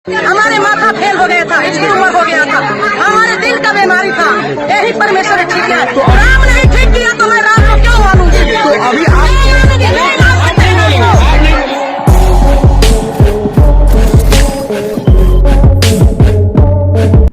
हमारे माथा फेल हो गया था, इसकी उम्र हो गया था, हमारे दिल का बीमारी था, यही परमेश्वर ने ठीक किया। तो राम ने ठीक किया तो मैं राम को क्यों मानूंगी? तो अभी आप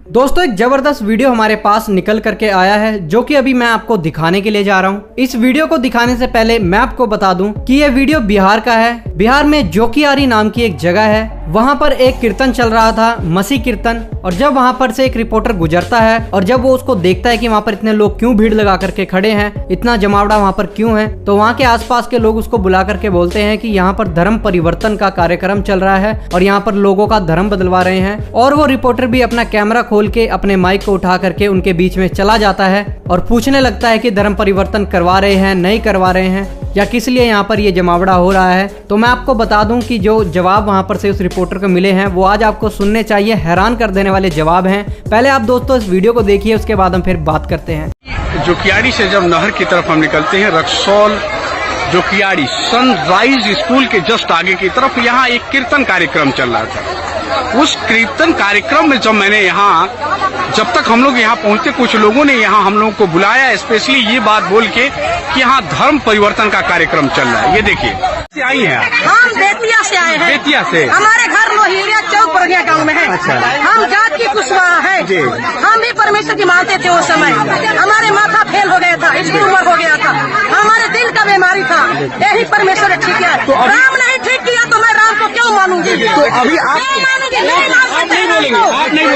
दोस्तों एक जबरदस्त वीडियो हमारे पास निकल करके आया है जो कि अभी मैं आपको दिखाने के लिए जा रहा हूँ। इस वीडियो को दिखाने से पहले मैं आपको बता दूं कि ये वीडियो बिहार का है। बिहार में जोकियारी नाम की एक जगह है, वहाँ पर एक कीर्तन चल रहा था, मसीह कीर्तन। और जब वहाँ पर से एक रिपोर्टर गुजरता है और जब वो उसको देखता है कि वहाँ पर इतने लोग क्यों भीड़ लगा करके खड़े हैं, इतना जमावड़ा वहाँ पर क्यों है, तो वहाँ के आसपास के लोग उसको बुला करके बोलते हैं कि यहाँ पर धर्म परिवर्तन का कार्यक्रम चल रहा है और यहाँ पर लोगों का धर्म बदलवा रहे हैं। और वो रिपोर्टर भी अपना कैमरा खोल के अपने माइक को उठा करके उनके बीच में चला जाता है और पूछने लगता है कि धर्म परिवर्तन करवा रहे हैं, नहीं करवा रहे हैं, या किस लिए यहाँ पर ये जमावड़ा हो रहा है। तो मैं आपको बता दूं कि जो जवाब वहाँ पर से उस रिपोर्टर को मिले हैं वो आज आपको सुनने चाहिए। हैरान कर देने वाले जवाब हैं। पहले आप दोस्तों इस वीडियो को देखिए, उसके बाद हम फिर बात करते हैं। जोकियाड़ी से जब नहर की तरफ हम निकलते हैं, रक्सौल जोकियाड़ी सनराइज स्कूल के जस्ट आगे की तरफ यहाँ एक कीर्तन कार्यक्रम चल रहा था। उस कीर्तन कार्यक्रम में जब तक हम लोग यहाँ पहुँचते, कुछ लोगों ने यहाँ हम लोगों को बुलाया, स्पेशली ये बात बोल के कि यहाँ धर्म परिवर्तन का कार्यक्रम चल रहा है। ये देखिए आई है, हम बेतिया से आए हैं। बेतिया से हमारे घर लोहिया चौक पर गाँव में है। अच्छा। हम जात की कुशवाहा है। हम भी परमेश्वर की मानते थे उस समय। हमारे माथा फेल हो गया था, इसकी उम्र हो गया था, हमारे दिल का बीमारी था, यही परमेश्वर ने ठीक किया। तो राम ने ठीक किया तो मैं राम को क्यों मानूंगी? तो अभी आप नहीं बोलेंगे, आप नहीं बोलेंगे।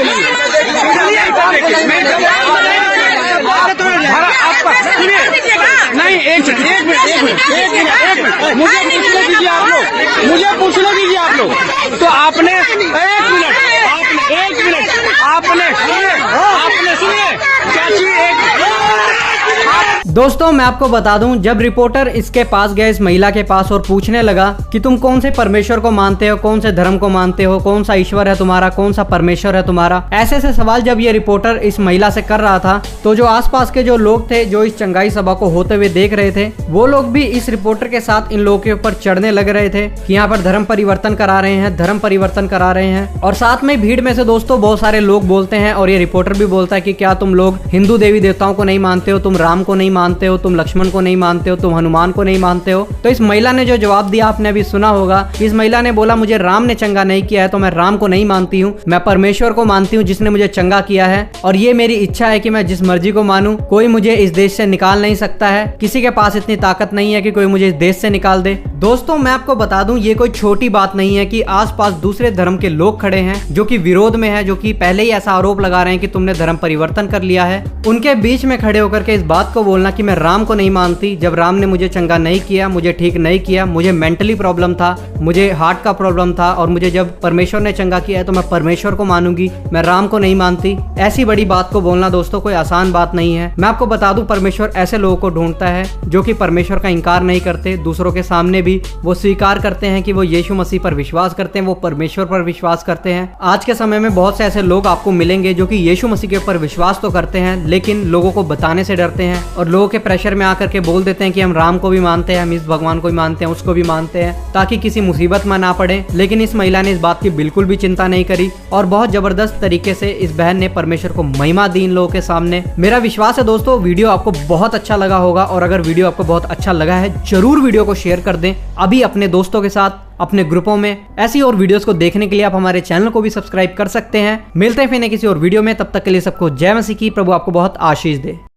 नहीं, एक मिनट, मुझे पूछने दीजिए आप लोग। तो आपने सुनिए चाची, दोस्तों मैं आपको बता दूं, जब रिपोर्टर इसके पास गया, इस महिला के पास, और पूछने लगा कि तुम कौन से परमेश्वर को मानते हो, कौन से धर्म को मानते हो, कौन सा ईश्वर है तुम्हारा, कौन सा परमेश्वर है तुम्हारा, ऐसे ऐसे सवाल जब ये रिपोर्टर इस महिला से कर रहा था, तो जो आसपास के जो लोग थे जो इस चंगाई सभा को होते हुए देख रहे थे, वो लोग भी इस रिपोर्टर के साथ इन लोगों के ऊपर चढ़ने लग रहे थे कि यहाँ पर धर्म परिवर्तन करा रहे हैं, धर्म परिवर्तन करा रहे हैं। और साथ में भीड़ में से दोस्तों बहुत सारे लोग बोलते हैं और ये रिपोर्टर भी बोलता है कि क्या तुम लोग हिंदू देवी देवताओं को नहीं मानते हो, तुम राम को नहीं मानते हो, तुम लक्ष्मण को नहीं मानते हो, तुम हनुमान को नहीं मानते हो। तो इस महिला ने जो जवाब दिया आपने अभी सुना होगा। इस महिला ने बोला मुझे राम ने चंगा नहीं किया है तो मैं राम को नहीं मानती हूँ, मैं परमेश्वर को मानती हूँ जिसने मुझे चंगा किया है, और ये मेरी इच्छा है कि मैं जिस मर्जी को मानूं, कोई मुझे इस देश से निकाल नहीं सकता है, किसी के पास इतनी ताकत नहीं है कि कोई मुझे इस देश से निकाल दे। दोस्तों मैं आपको बता दूं, ये कोई छोटी बात नहीं है कि आसपास दूसरे धर्म के लोग खड़े हैं जो कि विरोध में है, जो कि पहले ही ऐसा आरोप लगा रहे हैं कि तुमने धर्म परिवर्तन कर लिया है। उनके बीच में खड़े होकर के इस बात को बोलना कि मैं राम को नहीं मानती, जब राम ने मुझे चंगा नहीं किया, मुझे ठीक नहीं किया, मुझे मेंटली प्रॉब्लम था, मुझे हार्ट का प्रॉब्लम था, और मुझे जब परमेश्वर ने चंगा किया है तो मैं परमेश्वर को मानूंगी, मैं राम को नहीं मानती। ऐसी बड़ी बात को बोलना दोस्तों कोई आसान बात नहीं है। मैं आपको बता दूं, परमेश्वर ऐसे लोगों को ढूंढता है जो कि परमेश्वर का इंकार नहीं करते, दूसरों के सामने भी वो स्वीकार करते हैं कि वो यीशु मसीह पर विश्वास करते हैं, वो परमेश्वर पर विश्वास करते हैं। आज के समय में बहुत से ऐसे लोग आपको मिलेंगे जो कि यीशु मसीह के ऊपर विश्वास तो करते हैं लेकिन लोगों को बताने से डरते हैं और लोगों के प्रेशर में आकर के बोल देते हैं कि हम राम को भी मानते हैं, हम इस भगवान को भी मानते हैं, उसको भी मानते हैं, ताकि किसी मुसीबत में ना पड़े। लेकिन इस महिला ने इस बात की बिल्कुल भी चिंता नहीं करी और बहुत जबरदस्त तरीके से इस बहन ने परमेश्वर को महिमा दी इन लोगों के सामने। मेरा विश्वास है दोस्तों वीडियो आपको बहुत अच्छा लगा होगा, और अगर वीडियो आपको बहुत अच्छा लगा है जरूर वीडियो को शेयर कर दें अभी अपने दोस्तों के साथ, अपने ग्रुपों में। ऐसी और वीडियोस को देखने के लिए आप हमारे चैनल को भी सब्सक्राइब कर सकते हैं। मिलते हैं फिर किसी और वीडियो में, तब तक के लिए सबको जय मसीह की। प्रभु आपको बहुत आशीष दे।